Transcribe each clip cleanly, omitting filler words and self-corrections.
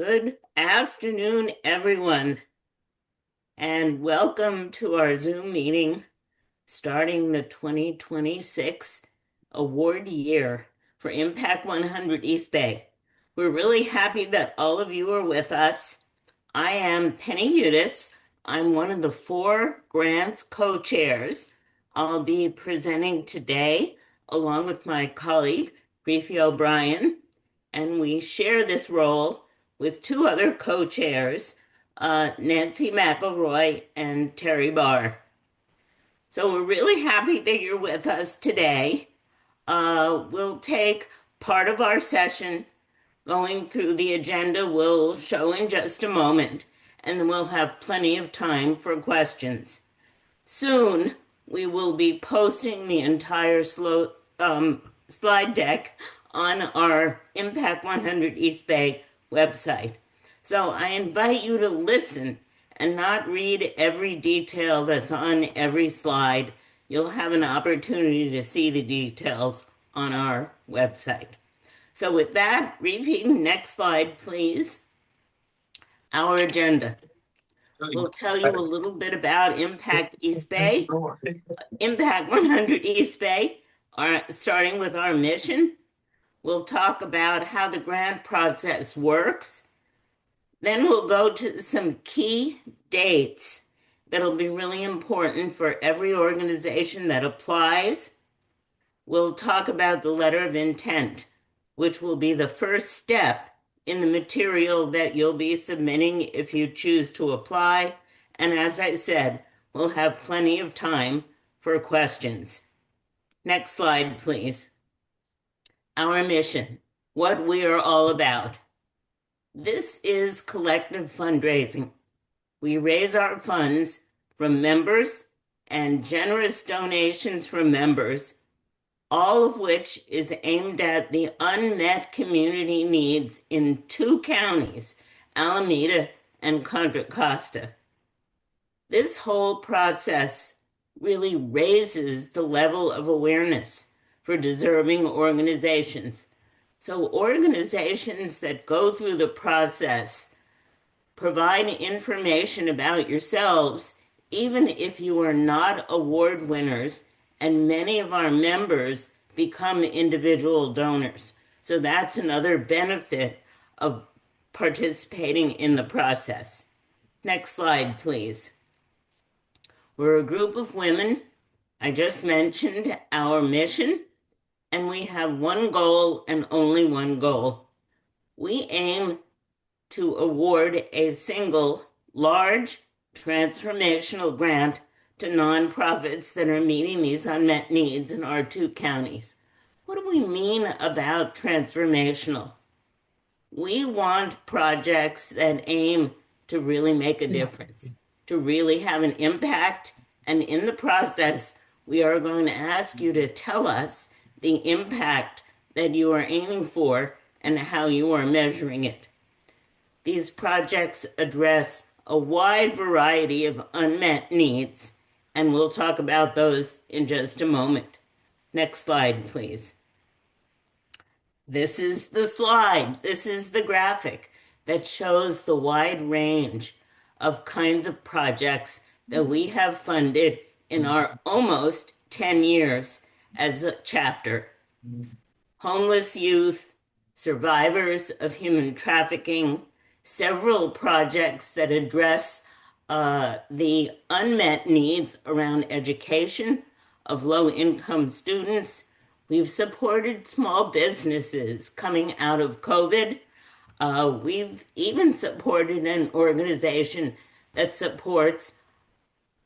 Good afternoon, everyone, and welcome to our Zoom meeting starting the 2026 award year for Impact 100 East Bay. We're really happy that all of you are with us. I am Penny Udis. I'm one of the four grants co-chairs. I'll be presenting today along with my colleague, Reefy O'Brien, and we share this role with two other co-chairs, Nancy McElroy and Terry Barr. So we're really happy that you're with us today. We'll take part of our session going through the agenda we'll show in just a moment, and then we'll have plenty of time for questions. Soon, we will be posting the entire slide deck on our Impact 100 East Bay website. So I invite you to listen and not read every detail that's on every slide. You'll have an opportunity to see the details on our website. So with that, repeat next slide, please. Our agenda. We'll tell you a little bit about Impact East Bay, Impact 100 East Bay, starting with our mission. We'll talk about how the grant process works. Then we'll go to some key dates that'll be really important for every organization that applies. We'll talk about the letter of intent, which will be the first step in the material that you'll be submitting if you choose to apply. And as I said, we'll have plenty of time for questions. Next slide, please. Our mission, what we are all about. This is collective fundraising. We raise our funds from members and generous donations from members, all of which is aimed at the unmet community needs in two counties, Alameda and Contra Costa. This whole process really raises the level of awareness for deserving organizations. So organizations that go through the process provide information about yourselves, even if you are not award winners, and many of our members become individual donors. So that's another benefit of participating in the process. Next slide, please. We're a group of women. I just mentioned our mission, and we have one goal and only one goal. We aim to award a single large transformational grant to nonprofits that are meeting these unmet needs in our two counties. What do we mean about transformational? We want projects that aim to really make a difference, to really have an impact, and in the process, we are going to ask you to tell us the impact that you are aiming for and how you are measuring it. These projects address a wide variety of unmet needs, and we'll talk about those in just a moment. Next slide, please. This is the slide. This is the graphic that shows the wide range of kinds of projects that we have funded in our almost 10 years as a chapter. Homeless youth, survivors of human trafficking, several projects that address the unmet needs around education of low-income students. We've supported small businesses coming out of COVID. We've even supported an organization that supports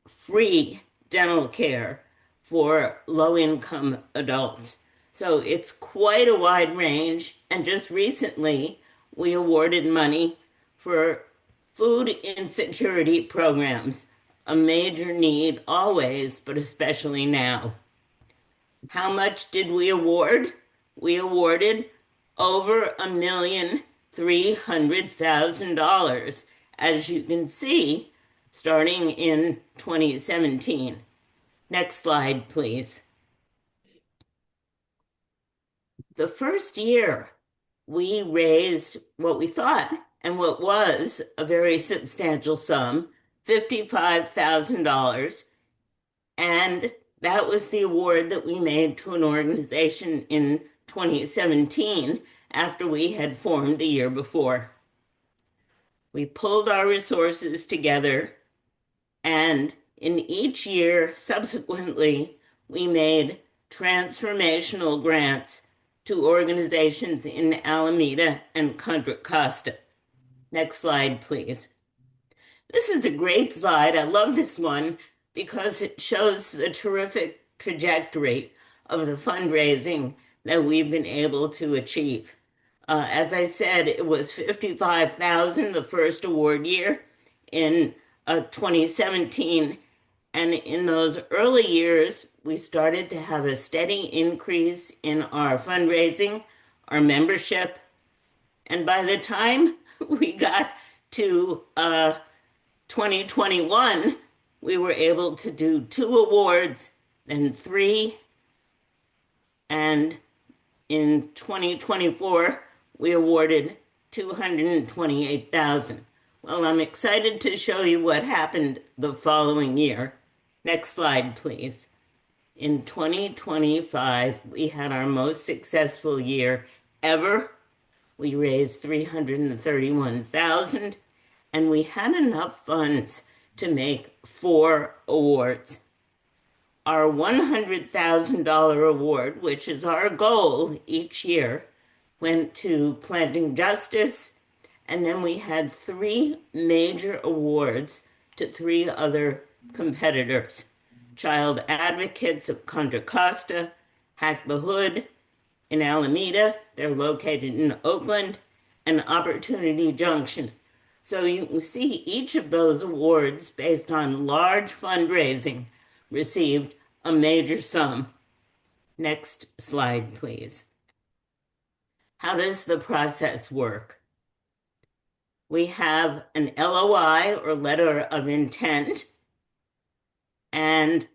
free dental care for low-income adults. So it's quite a wide range. And just recently, we awarded money for food insecurity programs, a major need always, but especially now. How much did we award? We awarded over $1,300,000, as you can see, starting in 2017. Next slide, please. The first year, we raised what we thought and what was a very substantial sum, $55,000. And that was the award that we made to an organization in 2017 after we had formed the year before. We pulled our resources together, and in each year subsequently, we made transformational grants to organizations in Alameda and Contra Costa. Next slide, please. This is a great slide. I love this one because it shows the terrific trajectory of the fundraising that we've been able to achieve. As I said, it was 55,000 the first award year in 2017. And in those early years, we started to have a steady increase in our fundraising, our membership. And by the time we got to 2021, we were able to do 2 awards, then 3, and in 2024, we awarded 228,000. Well, I'm excited to show you what happened the following year. Next slide, please. In 2025, we had our most successful year ever. We raised 331,000, and we had enough funds to make 4 awards. Our $100,000 award, which is our goal each year, went to Planting Justice, and then we had 3 major awards to 3 other competitors. Child Advocates of Contra Costa, Hack the Hood in Alameda, they're located in Oakland, and Opportunity Junction. So you can see each of those awards, based on large fundraising, received a major sum. Next slide, please. How does the process work? We have an LOI, or letter of intent, and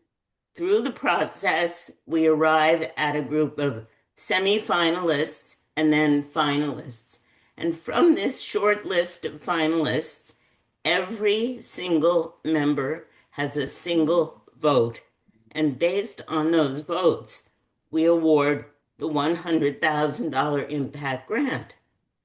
through the process, we arrive at a group of semifinalists and then finalists. And from this short list of finalists, every single member has a single vote. And based on those votes, we award the $100,000 impact grant.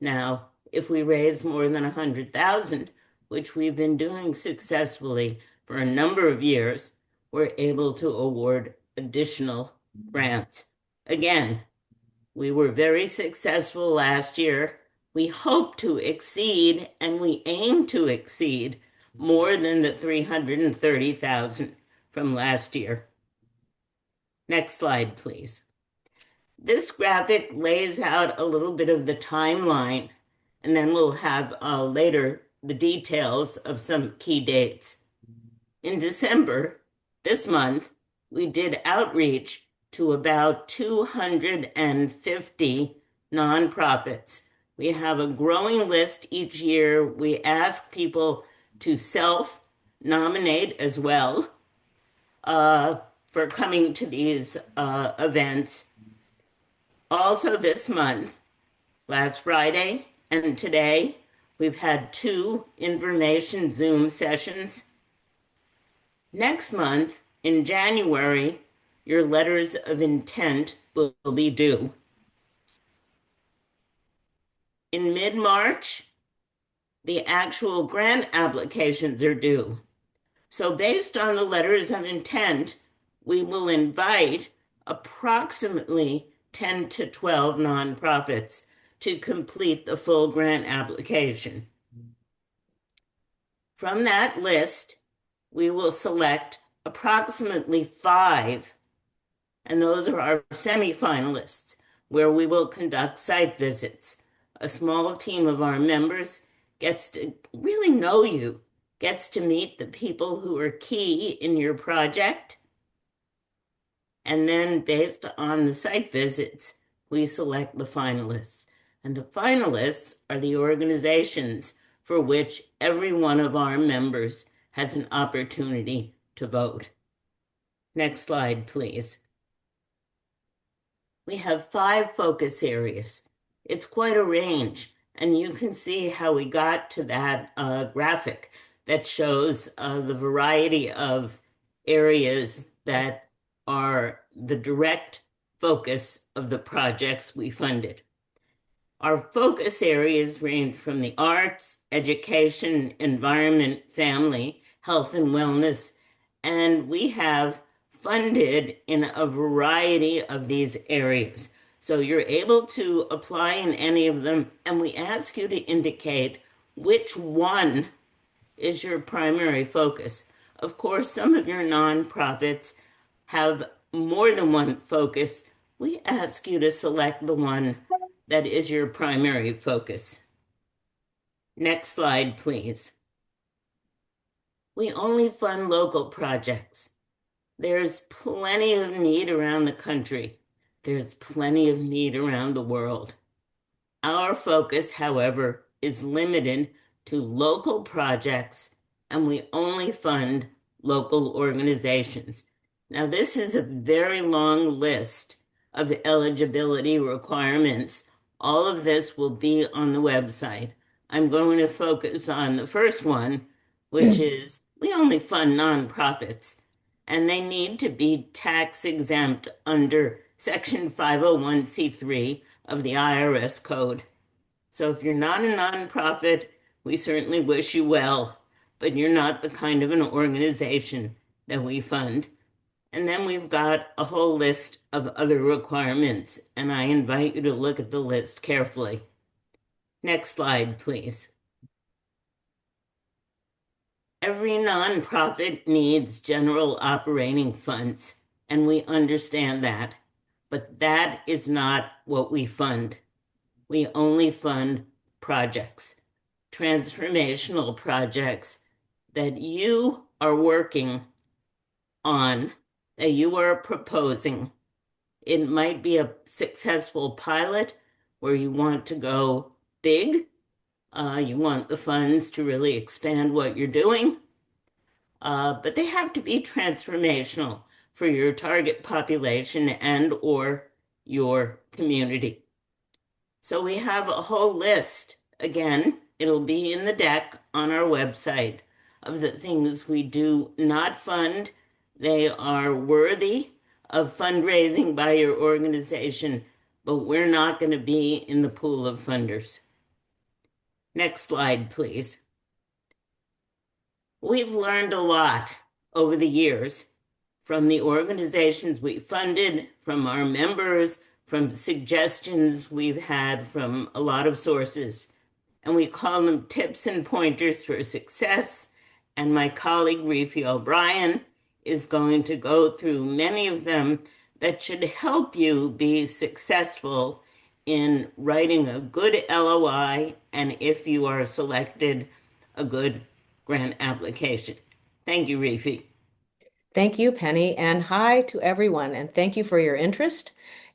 Now, if we raise more than 100,000, which we've been doing successfully for a number of years, we're able to award additional grants. Again, we were very successful last year. We hope to exceed, and we aim to exceed, more than the 330,000 from last year. Next slide, please. This graphic lays out a little bit of the timeline, and then we'll have later the details of some key dates. In December, this month, we did outreach to about 250 nonprofits. We have a growing list each year. We ask people to self-nominate as well for coming to these events. Also this month, last Friday and today, we've had 2 information Zoom sessions. Next month, in January, your letters of intent will be due. In mid-March, the actual grant applications are due. So based on the letters of intent, we will invite approximately 10 to 12 nonprofits to complete the full grant application. From that list, we will select approximately 5, and those are our semifinalists, where we will conduct site visits. A small team of our members gets to really know you, gets to meet the people who are key in your project, and then based on the site visits, we select the finalists. And the finalists are the organizations for which every one of our members has an opportunity to vote. Next slide, please. We have 5 focus areas. It's quite a range, And you can see how we got to that graphic that shows the variety of areas that are the direct focus of the projects we funded. Our focus areas range from the arts, education, environment, family, health, and wellness. And we have funded in a variety of these areas. So you're able to apply in any of them, and we ask you to indicate which one is your primary focus. Of course, some of your nonprofits have more than one focus. We ask you to select the one that is your primary focus. Next slide, please. We only fund local projects. There's plenty of need around the country. There's plenty of need around the world. Our focus, however, is limited to local projects, and we only fund local organizations. Now, this is a very long list of eligibility requirements. All of this will be on the website. I'm going to focus on the first one, which is we only fund nonprofits, and they need to be tax exempt under Section 501c3 of the IRS code. So if you're not a nonprofit, we certainly wish you well, but you're not the kind of an organization that we fund. And then we've got a whole list of other requirements, and I invite you to look at the list carefully. Next slide, please. Every nonprofit needs general operating funds, and we understand that. But that is not what we fund. We only fund projects, transformational projects that you are working on, that you are proposing. It might be a successful pilot where you want to go big. You want the funds to really expand what you're doing. But they have to be transformational for your target population and or your community. So we have a whole list. Again, it'll be in the deck on our website of the things we do not fund. They are worthy of fundraising by your organization, but we're not going to be in the pool of funders. Next slide, please. We've learned a lot over the years from the organizations we funded, from our members, from suggestions we've had from a lot of sources. And we call them tips and pointers for success. And my colleague, Reefy O'Brien, is going to go through many of them that should help you be successful in writing a good LOI, and if you are selected, a good grant application. Thank you, Reefy. Thank you, Penny, and hi to everyone, and thank you for your interest.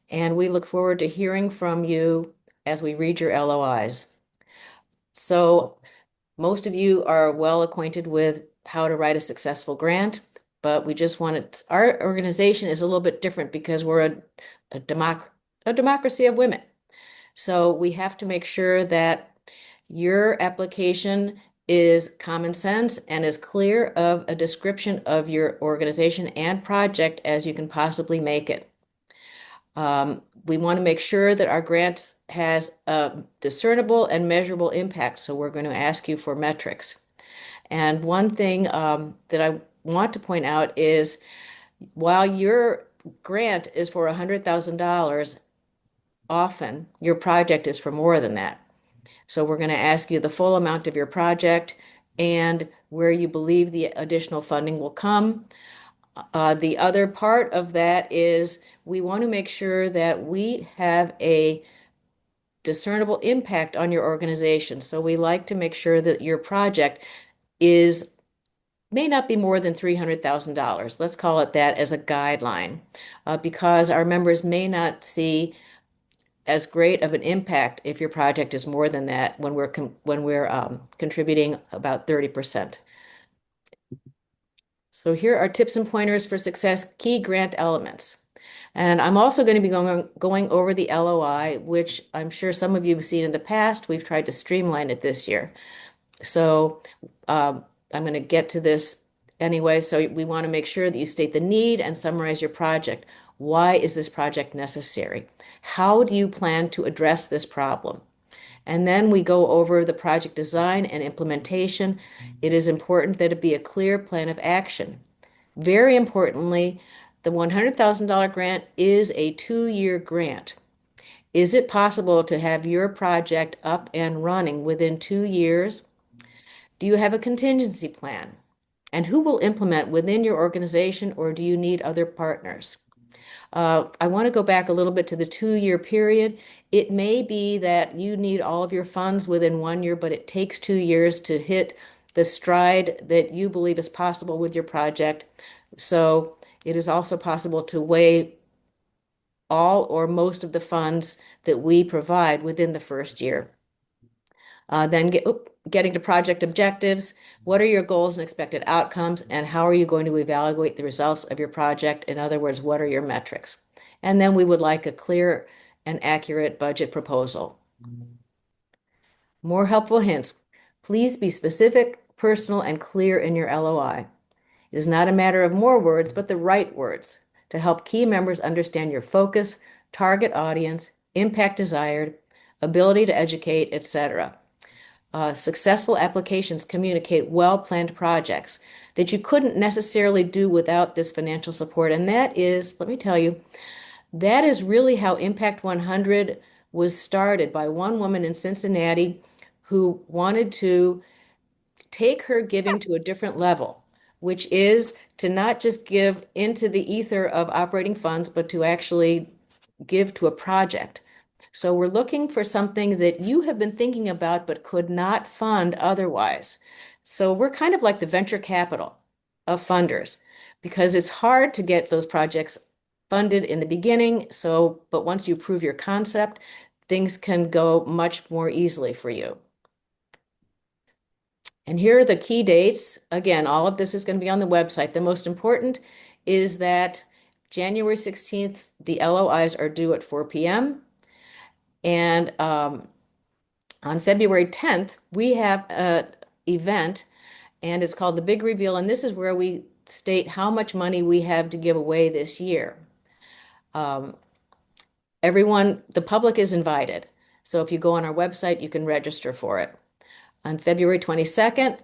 And we look forward to hearing from you as we read your LOIs. So, most of you are well acquainted with how to write a successful grant, but we just wanted our organization is a little bit different because we're a democracy of women. So we have to make sure that your application is common sense and as clear of a description of your organization and project as you can possibly make it. We want to make sure that our grant has a discernible and measurable impact, so we're going to ask you for metrics. And one thing that I want to point out is while your grant is for $100,000, often your project is for more than that. So we're going to ask you the full amount of your project and where you believe the additional funding will come. The other part of that is we want to make sure that we have a discernible impact on your organization. So we like to make sure that your project is may not be more than $300,000. Let's call it that as a guideline, because our members may not see as great of an impact if your project is more than that when we're contributing about 30%. So here are tips and pointers for success, key grant elements. And I'm also going to be going over the LOI, which I'm sure some of you have seen in the past. We've tried to streamline it this year. So um, I'm going to get to this anyway. So we want to make sure that you state the need and summarize your project. Why is this project necessary? How do you plan to address this problem? And then we go over the project design and implementation. It is important that it be a clear plan of action. Very importantly, the $100,000 grant is a 2-year grant. Is it possible to have your project up and running within 2 years? Do you have a contingency plan? And who will implement within your organization, or do you need other partners? I want to go back a little bit to the 2-year period. It may be that you need all of your funds within 1 year, but it takes 2 years to hit the stride that you believe is possible with your project. So it is also possible to weigh all or most of the funds that we provide within the first year. Getting to project objectives. What are your goals and expected outcomes, and how are you going to evaluate the results of your project? In other words, what are your metrics? And then we would like a clear and accurate budget proposal. More helpful hints. Please be specific, personal, and clear in your LOI. It is not a matter of more words, but the right words to help key members understand your focus, target audience, impact desired, ability to educate, etc. Successful applications communicate well-planned projects that you couldn't necessarily do without this financial support. And that is, let me tell you, that is really how Impact 100 was started by one woman in Cincinnati who wanted to take her giving to a different level, which is to not just give into the ether of operating funds, but to actually give to a project. So we're looking for something that you have been thinking about but could not fund otherwise. So we're kind of like the venture capital of funders because it's hard to get those projects funded in the beginning. So, but once you prove your concept, things can go much more easily for you. And here are the key dates. Again, all of this is going to be on the website. The most important is that January 16th, the LOIs are due at 4 p.m. And on February 10th, we have an event, and it's called the Big Reveal. And this is where we state how much money we have to give away this year. Um, Everyone, the public is invited. So if you go on our website, you can register for it. On February 22nd,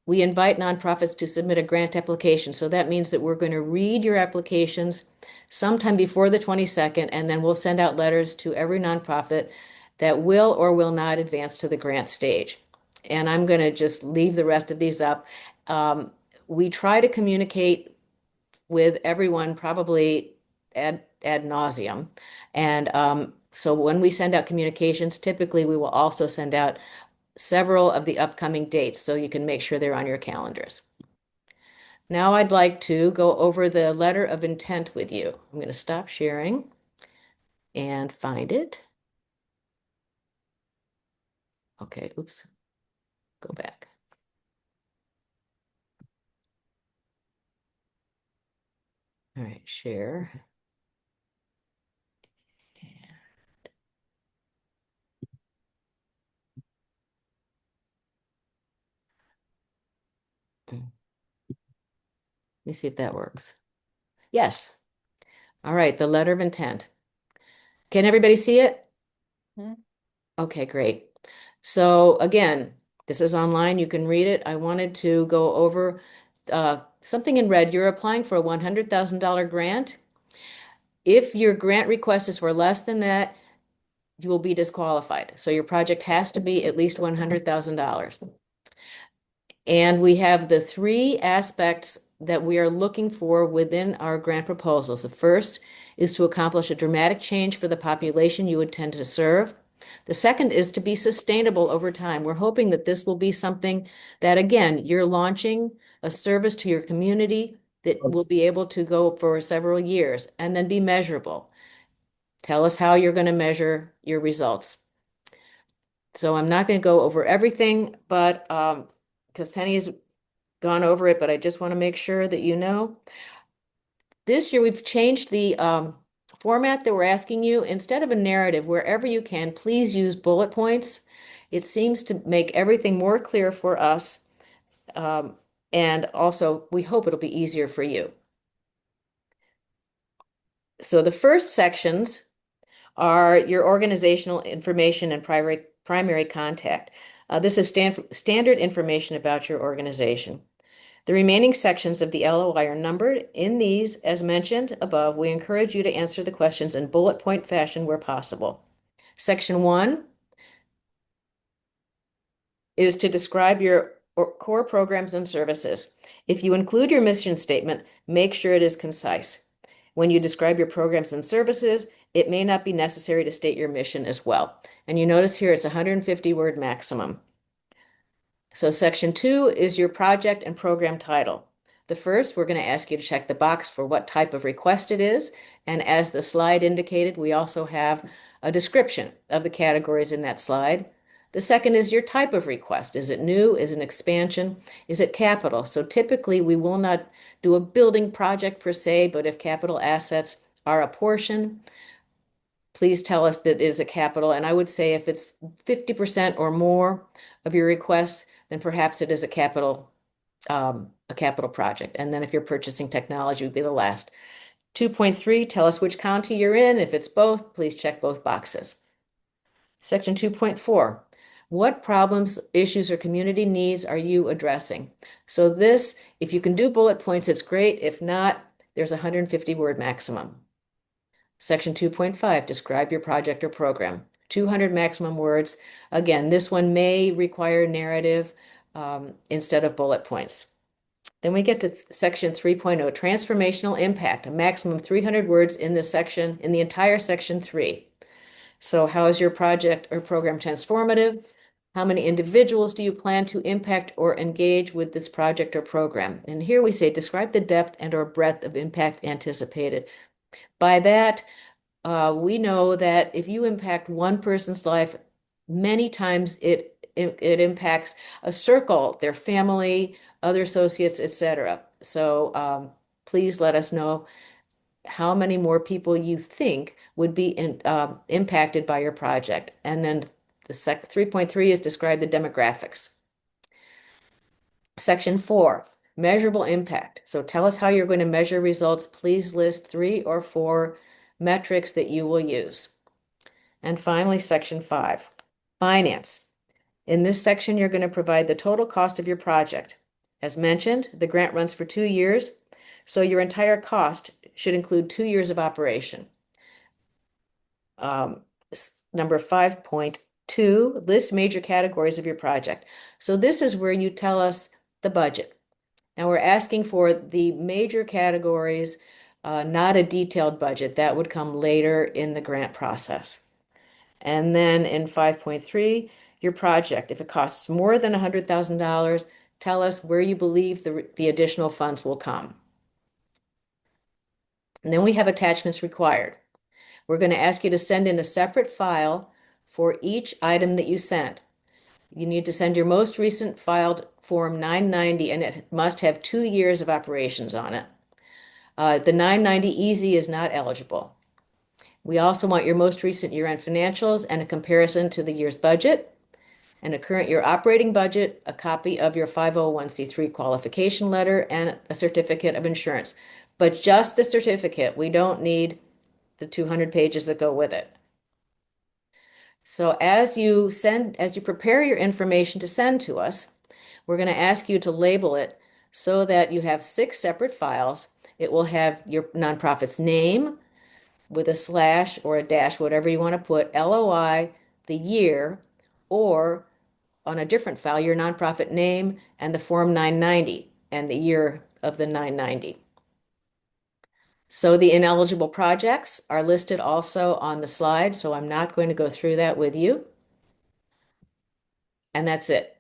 we invite nonprofits to submit a grant application. So that means that we're going to read your applications sometime before the 22nd, and then we'll send out letters to every nonprofit that will or will not advance to the grant stage. And I'm going to just leave the rest of these up. We try to communicate with everyone probably ad nauseum. And so when we send out communications, typically we will also send out several of the upcoming dates so you can make sure they're on your calendars. Now I'd like to go over the letter of intent with you. I'm going to stop sharing and find it. Okay, oops, go back. All right, share. Let me see if that works. Yes. All right, the letter of intent. Can everybody see it? Hmm. Okay, great. So again, this is online. You can read it. I wanted to go over something in red. You're applying for a $100,000 grant. If your grant request is for less than that, you will be disqualified. So your project has to be at least $100,000. And we have the three aspects that we are looking for within our grant proposals. The first is to accomplish a dramatic change for the population you intend to serve. The second is to be sustainable over time. We're hoping that this will be something that, again, you're launching a service to your community that will be able to go for several years and then be measurable. Tell us how you're going to measure your results. So I'm not going to go over everything, but because Penny has gone over it, but I just want to make sure that you know. This year, we've changed the format that we're asking you. Instead of a narrative, wherever you can, please use bullet points. It seems to make everything more clear for us. Um, and also, we hope it'll be easier for you. So the first sections are your organizational information and primary contact. This is standard information about your organization. The remaining sections of the LOI are numbered. In these, as mentioned above, we encourage you to answer the questions in bullet point fashion where possible. Section 1 is to describe your core programs and services. If you include your mission statement, make sure it is concise. When you describe your programs and services, it may not be necessary to state your mission as well. And you notice here it's 150 word maximum. So section 2 is your project and program title. The first, we're going to ask you to check the box for what type of request it is. And as the slide indicated, we also have a description of the categories in that slide. The second is your type of request. Is it new? Is it an expansion? Is it capital? So typically we will not do a building project per se, but if capital assets are a portion, please tell us that is a capital. And I would say if it's 50% or more of your request, then perhaps it is a capital project. And then if you're purchasing technology would be the last. 2.3, tell us which county you're in. If it's both, please check both boxes. Section 2.4, what problems, issues, or community needs are you addressing? So this, if you can do bullet points, it's great. If not, there's a 150 word maximum. Section 2.5, describe your project or program. 200 maximum words. Again, this one may require narrative instead of bullet points. Then we get to section 3.0, transformational impact, a maximum of 300 words in this section, in the entire section 3. So how is your project or program transformative? How many individuals do you plan to impact or engage with this project or program? And here we say, describe the depth and or breadth of impact anticipated. By that, we know that if you impact one person's life, many times it impacts a circle, their family, other associates, etc. So please let us know how many more people you think would be impacted by your project. And then the 3.3 is describe the demographics. Section 4, measurable impact. So tell us how you're going to measure results. Please list 3 or 4 metrics that you will use. And finally, section 5, finance. In this section, you're going to provide the total cost of your project. As mentioned, the grant runs for 2 years, so your entire cost should include 2 years of operation. Number 5.2, list major categories of your project. So this is where you tell us the budget. Now we're asking for the major categories, not a detailed budget. That would come later in the grant process. And then in 5.3, your project. If it costs more than $100,000, tell us where you believe the additional funds will come. And then we have attachments required. We're going to ask you to send in a separate file for each item that you sent. You need to send your most recent filed Form 990, and it must have 2 years of operations on it. The 990 Easy is not eligible. We also want your most recent year-end financials and a comparison to the year's budget, and a current year operating budget, a copy of your 501c3 qualification letter, and a certificate of insurance. But just the certificate. We don't need the 200 pages that go with it. So as you prepare your information to send to us, we're going to ask you to label it so that you have 6 separate files. It will have your nonprofit's name with a slash or a dash, whatever you want to put, LOI, the year, or on a different file, your nonprofit name and the Form 990 and the year of the 990. So the ineligible projects are listed also on the slide, so I'm not going to go through that with you. And that's it.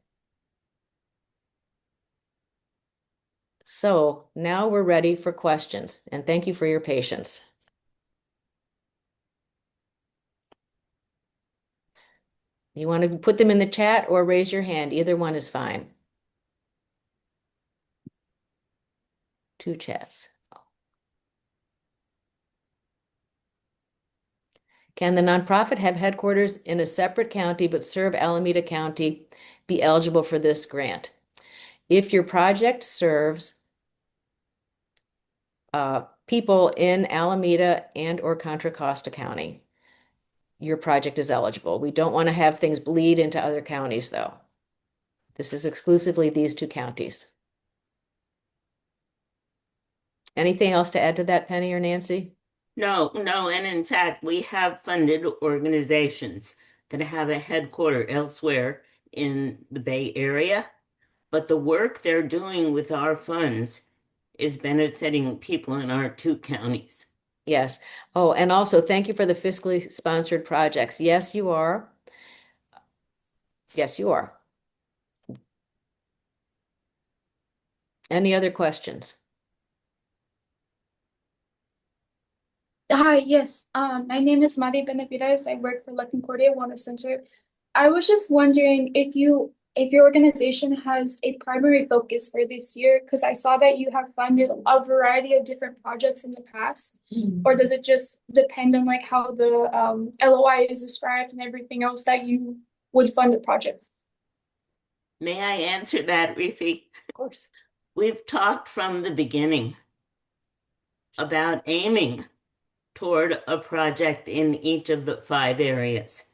So now we're ready for questions, and thank you for your patience. You want to put them in the chat or raise your hand. Either one is fine. 2 chats. Can the nonprofit have headquarters in a separate county but serve Alameda County be eligible for this grant? If your project serves people in Alameda and or Contra Costa County, your project is eligible. We don't want to have things bleed into other counties, though. This is exclusively these two counties. Anything else to add to that, Penny or Nancy? No, no, and in fact, we have funded organizations that have a headquarter elsewhere in the Bay Area, but the work they're doing with our funds is benefiting people in our two counties. Yes. Oh, and also thank you for the fiscally sponsored projects. Yes, you are. Yes, you are. Any other questions? Hi, yes. My name is Mari Benavides. I work for La Concordia Wellness Center. I was just wondering if your organization has a primary focus for this year, because I saw that you have funded a variety of different projects in the past, or does it just depend on like how the LOI is described and everything else that you would fund the projects? May I answer that, Rifi? Of course. We've talked from the beginning about aiming toward a project in each of the five areas.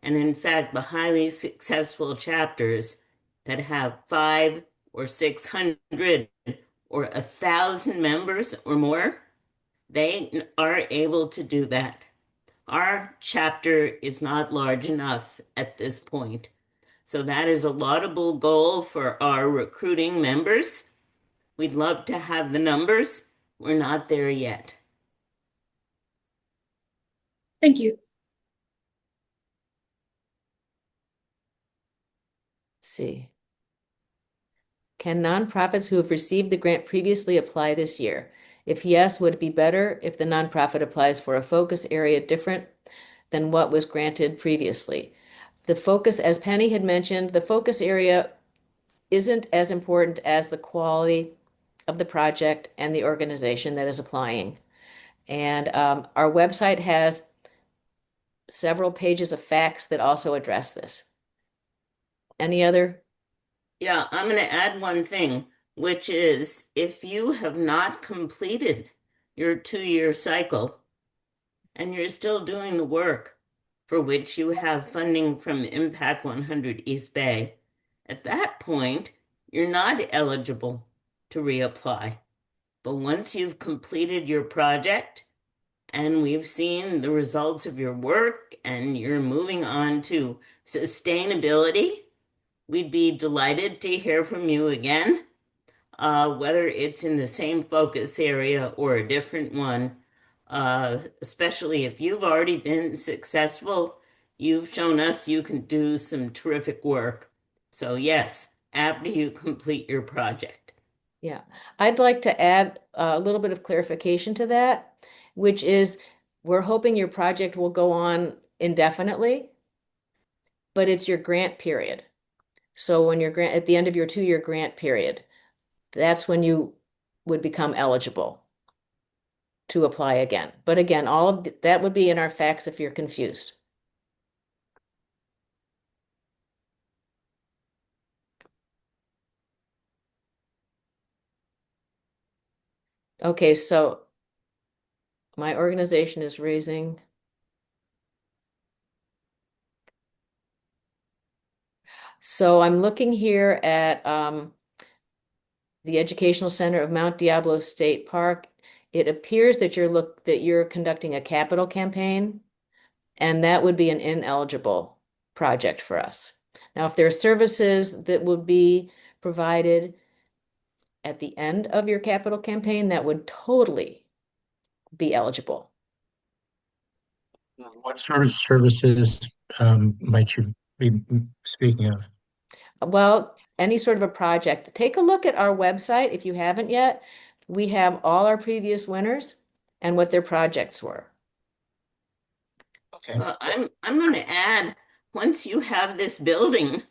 And in fact, the highly successful chapters that have 500 or 600 or 1,000 members or more, they are able to do that. Our chapter is not large enough at this point. So that is a laudable goal for our recruiting members. We'd love to have the numbers. We're not there yet. Thank you. Let's see. Can nonprofits who have received the grant previously apply this year? If yes, would it be better if the nonprofit applies for a focus area different than what was granted previously? The focus, as Penny had mentioned, the focus area isn't as important as the quality of the project and the organization that is applying. And our website has several pages of facts that also address this. Any other? Yeah, I'm going to add one thing, which is if you have not completed your 2-year cycle and you're still doing the work for which you have funding from Impact 100 East Bay, at that point, you're not eligible to reapply. But once you've completed your project and we've seen the results of your work and you're moving on to sustainability, we'd be delighted to hear from you again, whether it's in the same focus area or a different one. Especially if you've already been successful, you've shown us you can do some terrific work. So, yes, after you complete your project. Yeah, I'd like to add a little bit of clarification to that, which is we're hoping your project will go on indefinitely, but it's your grant period. So when your grant at the end of your 2-year grant period, that's when you would become eligible to apply again. But again, all of that would be in our facts if you're confused. Okay, so my organization is raising. So I'm looking here at the Educational Center of Mount Diablo State Park. It appears that you're conducting a capital campaign, and that would be an ineligible project for us. Now, if there are services that would be provided at the end of your capital campaign, that would totally be eligible. What sort of services might you be speaking of? Well, any sort of a project. Take a look at our website if you haven't yet. We have all our previous winners and what their projects were. Okay. Well, I'm going to add, once you have this building,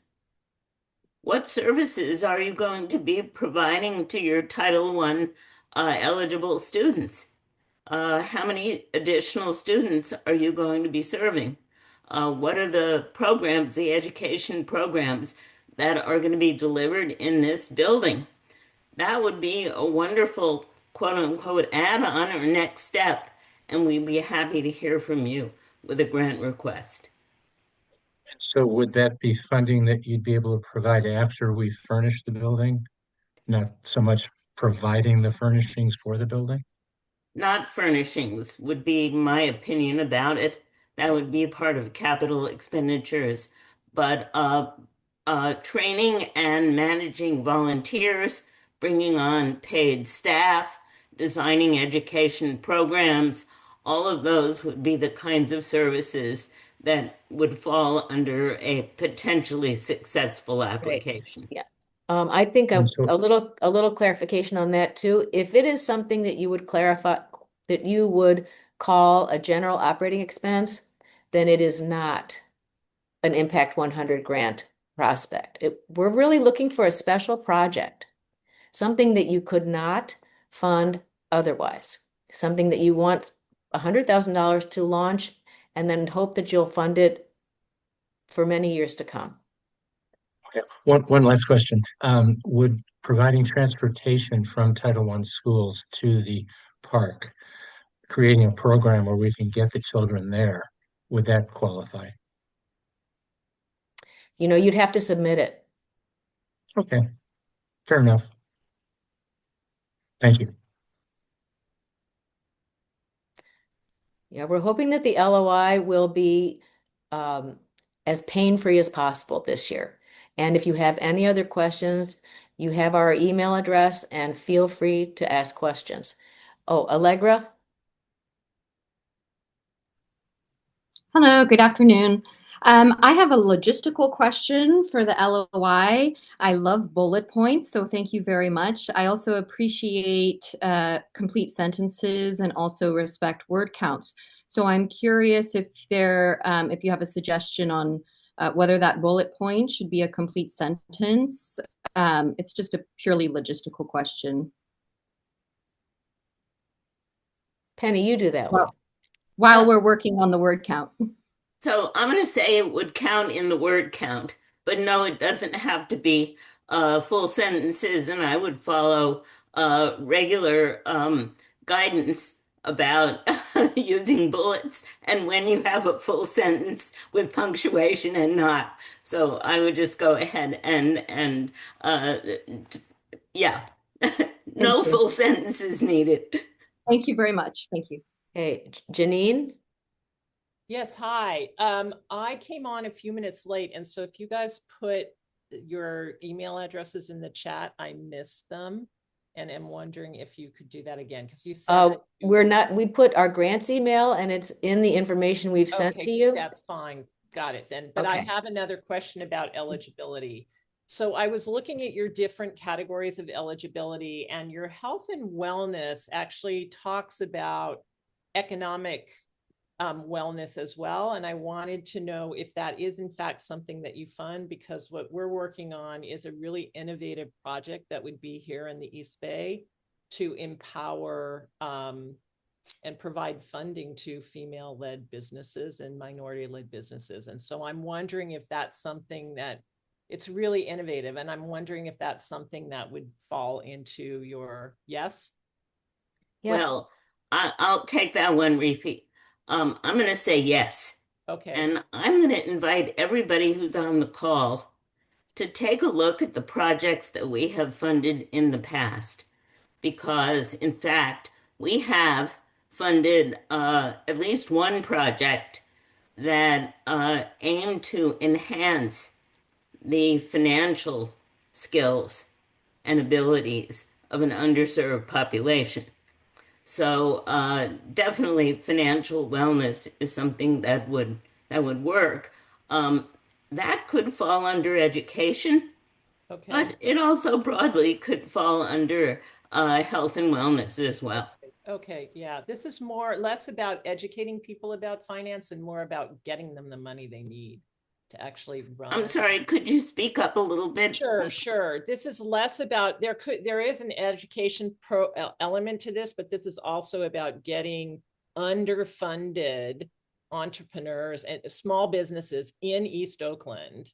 what services are you going to be providing to your Title I eligible students? How many additional students are you going to be serving? What are the programs, the education programs that are going to be delivered in this building? That would be a wonderful quote unquote add-on or next step, and we'd be happy to hear from you with a grant request. So would that be funding that you'd be able to provide after we furnish the building, not so much providing the furnishings for the building? Not furnishings would be my opinion about it. That would be part of capital expenditures. But training and managing volunteers, bringing on paid staff, designing education programs, all of those would be the kinds of services that would fall under a potentially successful Great. application. Yeah. I think And a so, little clarification on that too. If it is something that you would clarify, that you would call a general operating expense, then it is not an Impact 100 grant prospect. We're really looking for a special project, something that you could not fund otherwise, something that you want $100,000 to launch and then hope that you'll fund it for many years to come. okay, one last question. Would providing transportation from Title I schools to the park, creating a program where we can get the children there, would that qualify? You'd have to submit it. Okay, fair enough. Thank you. Yeah, we're hoping that the LOI will be um, as pain-free as possible this year. And if you have any other questions, you have our email address and feel free to ask questions. Oh, Allegra? Hello, good afternoon. I have a logistical question for the LOI. I love bullet points, so thank you very much. I also appreciate complete sentences and also respect word counts. So I'm curious if you have a suggestion on whether that bullet point should be a complete sentence. It's just a purely logistical question. Penny, you do that one. Well, while Uh, we're working on the word count. So I'm going to say it would count in the word count, but no, it doesn't have to be full sentences, and I would follow regular guidance about using bullets and when you have a full sentence with punctuation and not. So I would just go ahead and yeah, Thank no you. full sentences needed. Thank you very much. Thank you. Hey, Janine? Yes, hi. I came on a few minutes late, and so if you guys put your email addresses in the chat, I missed them, and am wondering if you could do that again, because you said that We put our grants email and it's in the information we've sent okay, to you. that's fine. Got it then. But I Okay. have another question about eligibility. So I was looking at your different categories of eligibility, and your health and wellness actually talks about economic wellness as well. And I wanted to know if that is in fact something that you fund, because what we're working on is a really innovative project that would be here in the East Bay to empower and provide funding to female-led businesses and minority-led businesses. And so I'm wondering if that's something that it's really innovative. And I'm wondering if that's something that would fall into your yes. Yep. Well, I'll take that one, Reefy. I'm going to say yes. Okay. And I'm going to invite everybody who's on the call to take a look at the projects that we have funded in the past. Because, in fact, we have funded at least one project that aimed to enhance the financial skills and abilities of an underserved population. So definitely financial wellness is something that would work. Um, that could fall under education, Okay. but it also broadly could fall under health and wellness as well. Okay, yeah. This is more less about educating people about finance and more about getting them the money they need to actually I'm run. sorry, could you speak up a little bit? Sure. This is less about there is an education element to this, but this is also about getting underfunded entrepreneurs and small businesses in East Oakland,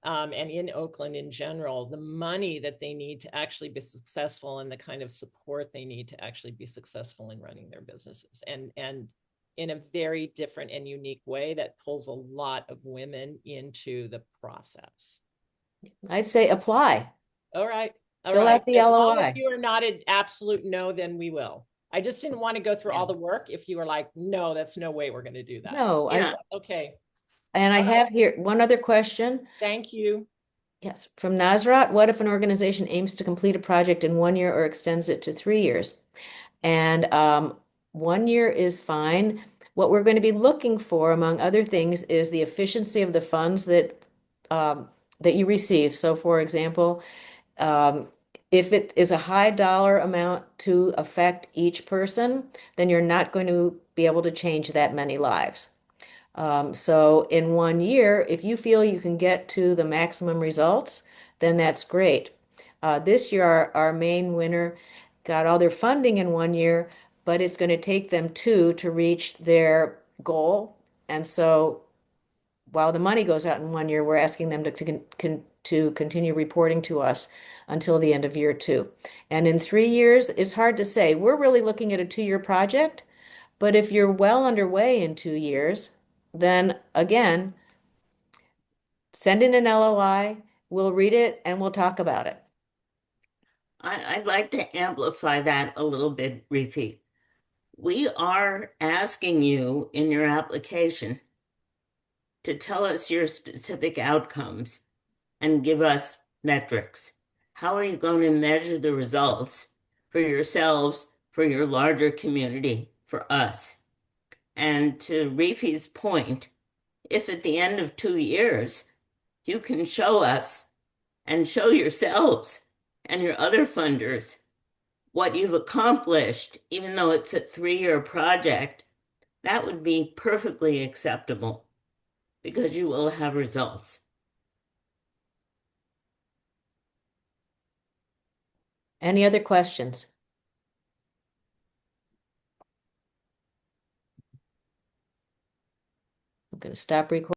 and in Oakland in general, the money that they need to actually be successful and the kind of support they need to actually be successful in running their businesses, and in a very different and unique way that pulls a lot of women into the process. I'd say apply. All right. All Fill right. out the As long as LOI. you are not an absolute no, then we will. I just didn't want to go through Yeah. all the work if you were like, no, that's no way we're going to do that. No, Yeah, Okay. and I All right. have here one other question. Thank you. Yes, from Nazrat. What if an organization aims to complete a project in 1 year or extends it to 3 years? And 1 year is fine. What we're going to be looking for, among other things, is the efficiency of the funds that you receive. So, for example, um, if it is a high dollar amount to affect each person, then you're not going to be able to change that many lives. So in 1 year, if you feel you can get to the maximum results, then that's great. This year, our main winner got all their funding in 1 year, but it's going to take them two to reach their goal. And so while the money goes out in 1 year, we're asking them to continue reporting to us until the end of year two. And in 3 years, it's hard to say. We're really looking at a 2 year project, but if you're well underway in 2 years, then again, send in an LOI, we'll read it and we'll talk about it. I'd like to amplify that a little bit, Rifi. We are asking you in your application to tell us your specific outcomes and give us metrics. How are you going to measure the results for yourselves, for your larger community, for us? And to Rifi's point, if at the end of 2 years you can show us and show yourselves and your other funders what you've accomplished, even though it's a 3 year project, that would be perfectly acceptable because you will have results. Any other questions? I'm going to stop recording.